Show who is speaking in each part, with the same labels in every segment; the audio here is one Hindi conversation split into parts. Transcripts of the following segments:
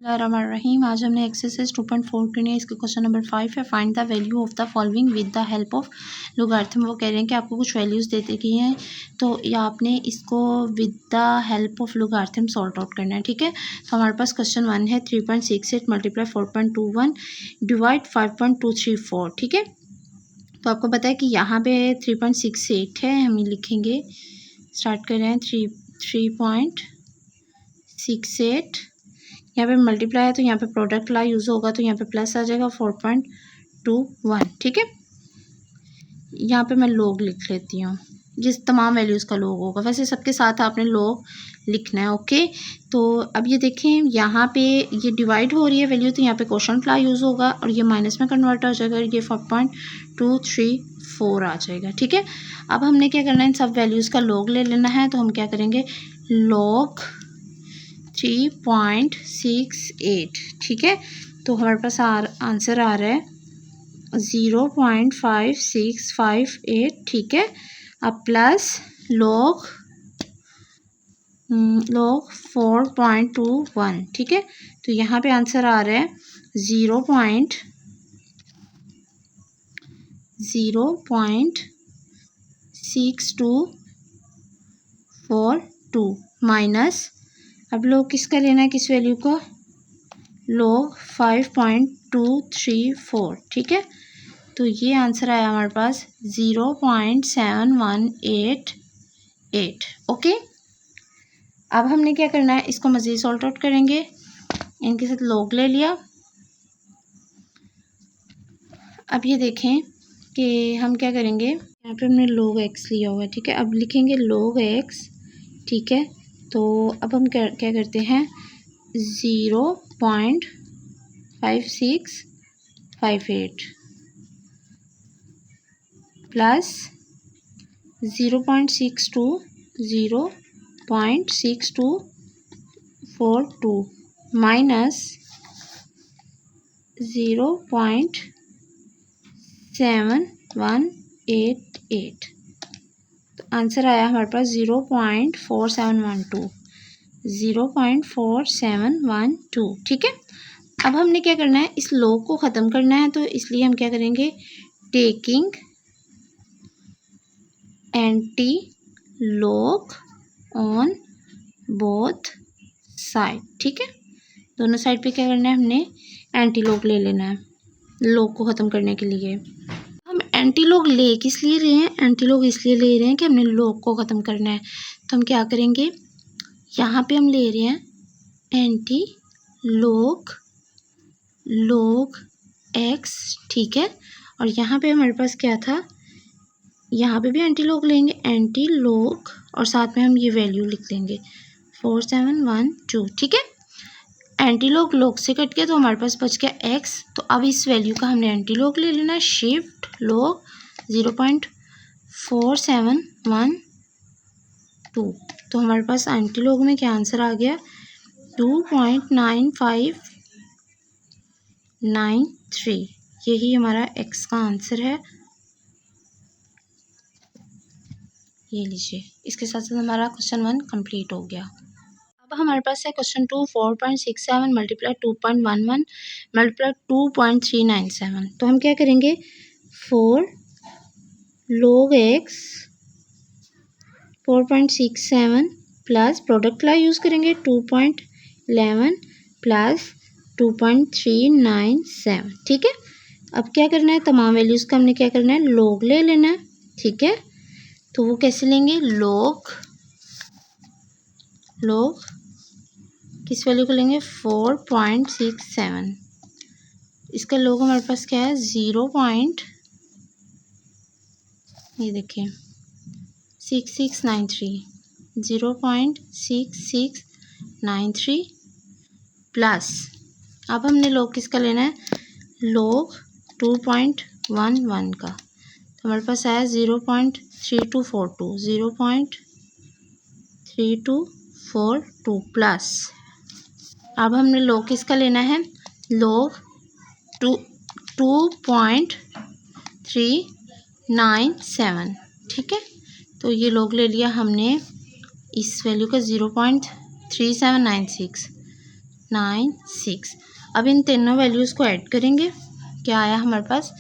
Speaker 1: रहीम। आज हमने एक्सरसाइज 2.4 करनी है। इसके क्वेश्चन नंबर 5 है, find the value of the following with the help of logarithm. वो कह रहे हैं कि आपको कुछ वैल्यूज़ दे दी गई हैं, तो या आपने इसको with the help of logarithm salt out करना है। ठीक है, तो हमारे पास क्वेश्चन 1 है 3.68 मल्टीप्लाई 4.21 डिवाइड 5.234। ठीक है, तो आपको पता है कि यहाँ पे 3.68 है, हम ये लिखेंगे। स्टार्ट कर रहे हैं 3.68, यहाँ पे मल्टीप्लाई है तो यहाँ पे प्रोडक्ट ला यूज़ होगा, तो यहाँ पे प्लस आ जाएगा 4.21। ठीक है, यहाँ पे मैं लोग लिख लेती हूँ, जिस तमाम वैल्यूज़ का लोग होगा। वैसे सबके साथ आपने लोग लिखना है। ओके, तो अब ये देखें, यहाँ पे ये डिवाइड हो रही है वैल्यू, तो यहाँ पे क्वोशंट ला यूज़ होगा और ये माइनस में कन्वर्ट हो जाएगा, ये 4.234 आ जाएगा। ठीक है, अब हमने क्या करना है, इन सब वैल्यूज़ का लोग ले लेना है। तो हम क्या करेंगे, लोग 3.68। ठीक है, तो हमारे पास आंसर आ रहा है 0.5658। ठीक है, अब प्लस लोग 4.21। ठीक है, तो यहाँ पे आंसर आ रहा है 0.6242 माइनस, अब लोग किसका लेना है, किस वैल्यू को, लोग 5.234। ठीक है, तो ये आंसर आया हमारे पास 0.7188। ओके, अब हमने क्या करना है, इसको मज़ीद सॉल्ट आउट करेंगे। इनके साथ लोग ले लिया। अब ये देखें कि हम क्या करेंगे, यहाँ पे हमने लोग एक्स लिया हुआ है। ठीक है, अब लिखेंगे लोग एक्स। ठीक है, तो अब हम क्या करते हैं, 0.5658 प्लस 0.6242 माइनस 0.7188। तो आंसर आया हमारे पास 0.4712। ठीक है, अब हमने क्या करना है, इस लोग को ख़त्म करना है, तो इसलिए हम क्या करेंगे, टेकिंग एंटी लोग ऑन बोथ साइड। ठीक है, दोनों साइड पे क्या करना है, हमने एंटी लोग ले लेना है लोग को ख़त्म करने के लिए। हम एंटी लोग ले किस लिए रहे हैं, एंटी लोग इसलिए ले रहे हैं कि हमने लोग को ख़त्म करना है। तो हम क्या करेंगे, यहाँ पे हम ले रहे हैं एंटी लोग एक्स। ठीक है, और यहाँ पे हमारे पास क्या था, यहाँ पे भी एंटी लोग लेंगे, एंटी लोग, और साथ में हम ये वैल्यू लिख लेंगे 4712। ठीक है, एंटी लोग से कट गया तो हमारे पास बच गया एक्स। तो अब इस वैल्यू का हमने एंटी लोग ले लेना है, शिफ्ट लोग 0.4712। तो हमारे पास एंटी लोग में क्या आंसर आ गया, 2.9593। यही हमारा एक्स का आंसर है। ये लीजिए, इसके साथ साथ हमारा क्वेश्चन 1 कंप्लीट हो गया। अब हमारे पास है क्वेश्चन 2, 4.67 मल्टीप्लाई 2.11 मल्टीप्लाई 2.397। तो हम क्या करेंगे, 4 लोग एक्स 4.67 प्लस प्रोडक्ट ला यूज़ करेंगे 2.11 प्लस 2.397। ठीक है, अब क्या करना है, तमाम वैल्यूज़ का हमने क्या करना है, लोग ले लेना है। ठीक है, तो वो कैसे लेंगे, लोग किस वैल्यू को लेंगे, 4.67। इसका लोग हमारे पास क्या है, ये देखिए 6693, 0.6693 प्लस, अब हमने लोग किसका लेना है, लोग 2.11 का। तो हमारे पास आया 0.3242, 0.3242 प्लस, अब हमने लोग किसका लेना है, लोग 2.397। ठीक है, तो ये लोग ले लिया हमने इस वैल्यू का 0.3796 96। अब इन तीनों वैल्यूज़ को ऐड करेंगे, क्या आया हमारे पास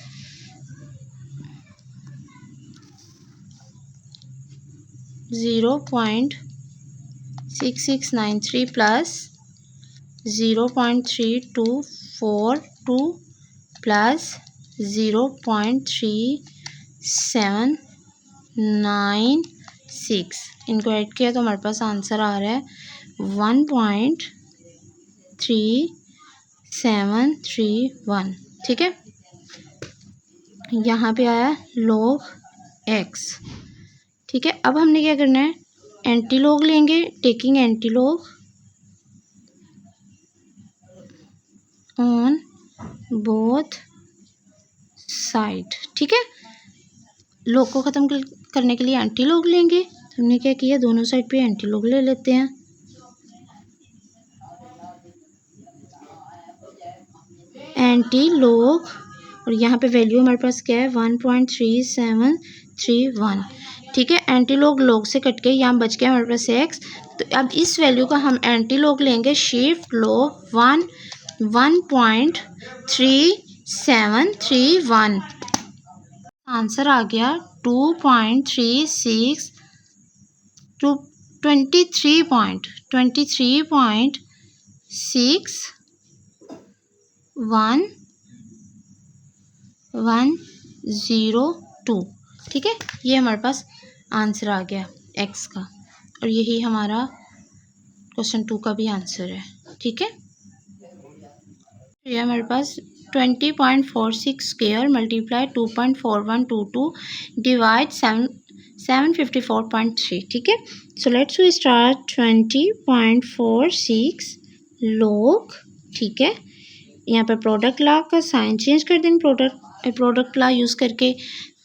Speaker 1: 0.6693 प्लस 0.3242 प्लस 0.3796। इनको ऐड किया तो हमारे पास आंसर आ रहा है 1.3731। ठीक है, यहाँ पे आया log x। ठीक है, अब हमने क्या करना है, एंटी लॉग लेंगे, taking anti log on both side. ठीक है, लॉग को ख़त्म करने के लिए एंटी लॉग लेंगे, तो हमने क्या किया, दोनों साइड पे एंटी लॉग ले लेते हैं। एंटी लॉग, और यहाँ पे वैल्यू हमारे पास क्या है 1.3731। ठीक है, एंटी लॉग लॉग से कट के यहाँ बच गया हमारे पास x। तो अब इस वैल्यू का हम एंटी लॉग लेंगे, शिफ्ट लॉग 1.3731। आंसर आ गया 2.36 टू 23.102। ठीक है, ये हमारे पास आंसर आ गया x का, और यही हमारा क्वेश्चन 2 का भी आंसर है। ठीक है, ये हमारे पास 20.46 स्क्वायर मल्टीप्लाई 2.4122 डिवाइड 754.3। ठीक है, so let's we start 20.46 log। ठीक है, यहाँ पर प्रोडक्ट लॉ का साइन चेंज कर देंगे, प्रोडक्ट लॉ यूज़ करके,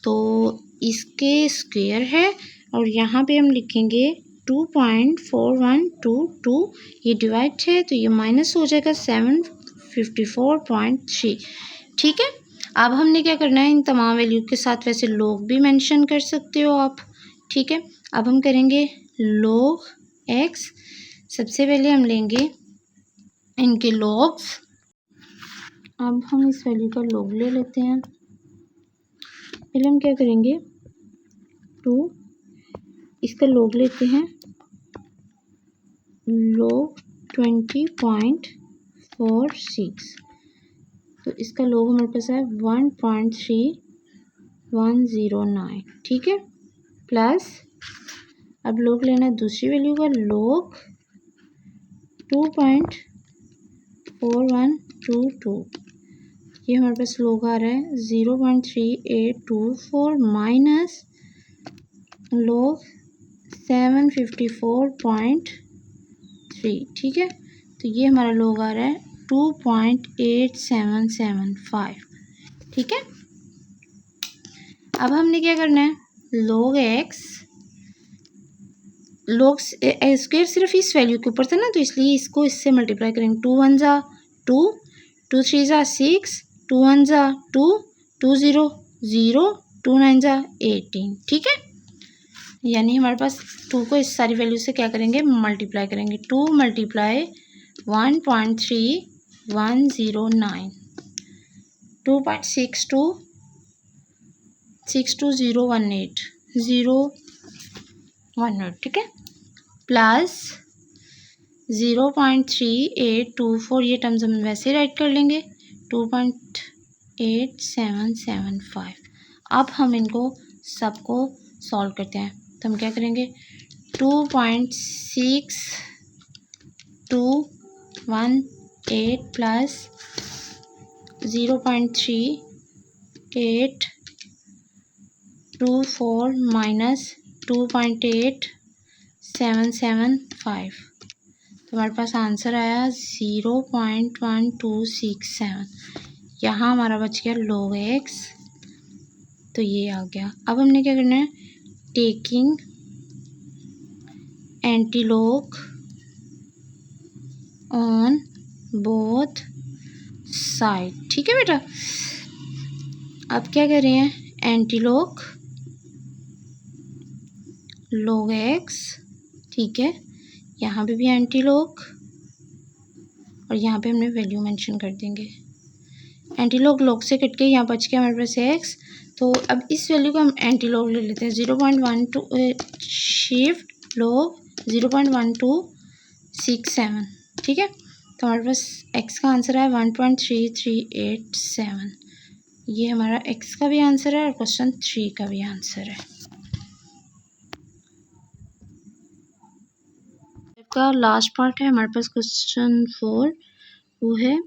Speaker 1: तो इसके स्क्वायर है, और यहाँ पे हम लिखेंगे 2.4122, ये डिवाइड है तो ये माइनस हो जाएगा 754.3। ठीक है, अब हमने क्या करना है, इन तमाम वैल्यू के साथ वैसे log भी मेंशन कर सकते हो आप। ठीक है, अब हम करेंगे log x। सबसे पहले हम लेंगे इनके logs। अब हम इस वैल्यू का log ले लेते हैं। पहले हम क्या करेंगे, 2, इसका log लेते हैं, log 20.46, तो इसका log हमारे पास है 1.3109। ठीक है, प्लस अब log लेना है दूसरी वैल्यू का, log 2.4122, ये हमारे पास log आ रहा है 0.3824 माइनस log 754.3। ठीक है, तो ये हमारा log आ रहा है 2.8775। ठीक है, अब हमने क्या करना है, log x, log स्क्वायर सिर्फ इस वैल्यू के ऊपर था ना, तो इसलिए इसको इससे मल्टीप्लाई करेंगे। 2 1 जा 2, 2 3 जा 6, 2 1 जा 2, 2 0 0, 2 9 जा 18। ठीक है, यानी हमारे पास 2 को इस सारी वैल्यू से क्या करेंगे, मल्टीप्लाई करेंगे। 2 मल्टीप्लाई 1.3109, 2.62 62018। ठीक है, प्लस 0.3824, ये टर्म्स हम वैसे राइट कर लेंगे, 2.8775। अब हम इनको सबको सॉल्व करते हैं, तो हम क्या करेंगे, 2.6218 प्लस 0.3824 माइनस 2.8775, तो हमारे पास आंसर आया 0.1267। यहाँ हमारा बच गया log x, तो ये आ गया। अब हमने क्या करना है, taking anti log on both side. ठीक है बेटा, अब क्या कर रहे हैं, एंटी लॉग x। ठीक है, यहाँ पे भी एंटी लॉग और यहाँ पे हमने वैल्यू मेंशन कर देंगे। एंटी लॉग लॉग से कट के यहाँ बच के हमारे पास x, तो अब इस वैल्यू को हम एंटी लॉग ले लेते हैं 0.12 शिफ्ट लॉग 0.1267, ठीक है। तो हमारे पास x का आंसर है 1.3387। ये हमारा x का भी आंसर है और क्वेश्चन 3 का भी आंसर है। का लास्ट पार्ट है हमारे पास क्वेश्चन 4, वो है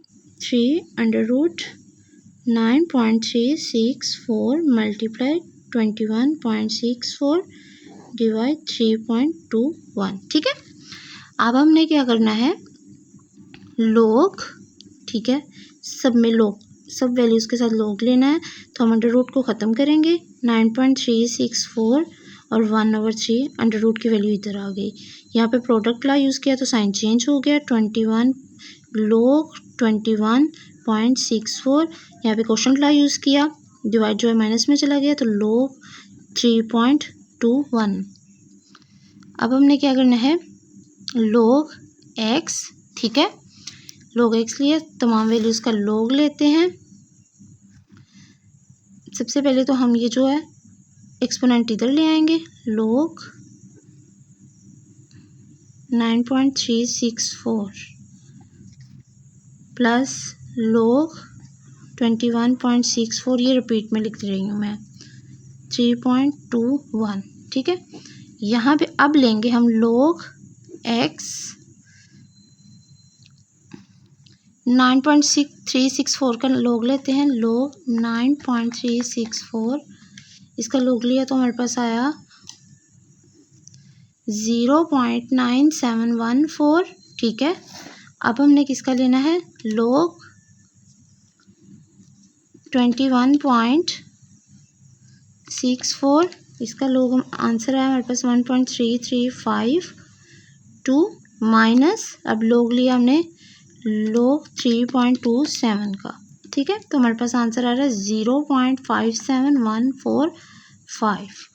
Speaker 1: 3√9.364 मल्टीप्लाई 21.64 डिवाइड 3.21, ठीक है। अब हमने क्या करना है, लॉग, ठीक है, सब में लॉग, सब वैल्यूज़ के साथ लॉग लेना है। तो हम अंडर रूट को ख़त्म करेंगे, 9.364 और 1/3 अंडर रूट की वैल्यू इधर आ गई। यहाँ पे प्रोडक्ट ला यूज़ किया तो साइन चेंज हो गया, 21 लॉग 21.64। यहाँ पे क्वेश्चन ला यूज़ किया, डिवाइड जो है माइनस में चला गया, तो लॉग 3.21। अब हमने क्या करना है, लॉग एक्स, ठीक है, लॉग एक्स लिए तमाम वैल्यूज़ का लॉग लेते हैं। सबसे पहले तो हम ये जो है एक्सपोनेंट इधर ले आएंगे, लॉग 9.364 प्लस लॉग 21.64, ये रिपीट में लिख रही हूँ मैं, 3.21, ठीक है। यहाँ पे अब लेंगे हम लॉग एक्स 9.364 का लॉग लेते हैं, लॉग 9.364, इसका लॉग लिया तो हमारे पास आया 0.9714, ठीक है। अब हमने किसका लेना है, लॉग 21.64, इसका लॉग आंसर आया हमारे पास 1.3352 माइनस, अब लॉग लिया हमने लॉग 3.27 का, ठीक है। तो हमारे पास आंसर आ रहा है 0.57145।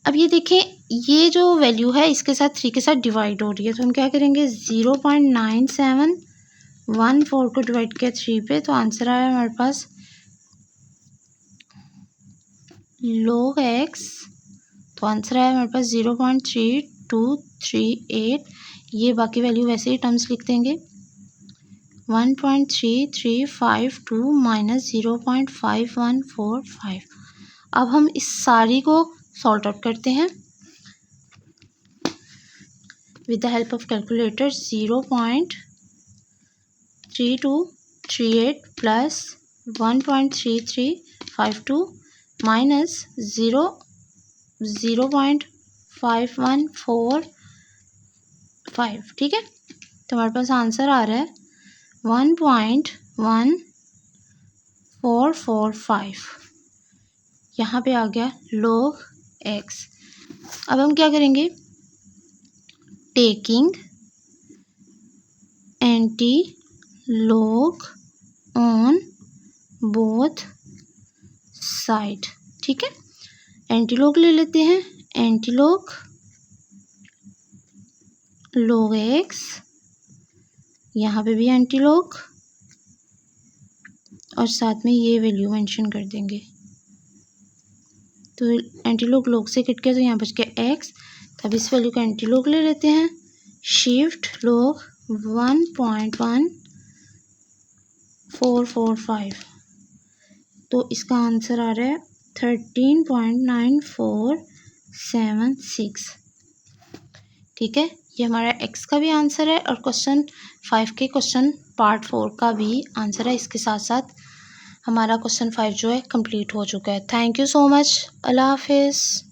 Speaker 1: अब ये देखें, ये जो वैल्यू है इसके साथ 3 के साथ डिवाइड हो रही है, तो हम क्या करेंगे, 0.9714 को डिवाइड किया 3 पे, तो आंसर आया हमारे पास लॉग एक्स, तो आंसर आया हमारे पास 0.3238। ये बाकी वैल्यू वैसे ही टर्म्स लिख देंगे, 1.3352 माइनस 0.5145। अब हम इस सारी को सॉल्ट आउट करते हैं with the help of calculator. 0.3238 plus 1.3352 minus 0.5145, ठीक है। तो हमारे पास आंसर आ रहा है 1.1445, यहाँ पे आ गया log x। अब हम क्या करेंगे, taking anti log on both side, ठीक है। एंटी लॉग ले लेते हैं, एंटी लॉग log x, यहाँ पे भी एंटी लॉग और साथ में ये वैल्यू मेंशन कर देंगे। तो एंटी लॉग लॉग से कट गया तो यहाँ बच गया x, तब इस वैल्यू का एंटी लॉग ले लेते हैं, शिफ्ट लॉग 1.1445, तो इसका आंसर आ रहा है 13.9476, ठीक है। ये हमारा x का भी आंसर है और क्वेश्चन 5 के क्वेश्चन पार्ट 4 का भी आंसर है। इसके साथ साथ हमारा क्वेश्चन 5 जो है कंप्लीट हो चुका है। थैंक यू सो मच, अल्लाह हाफिज़।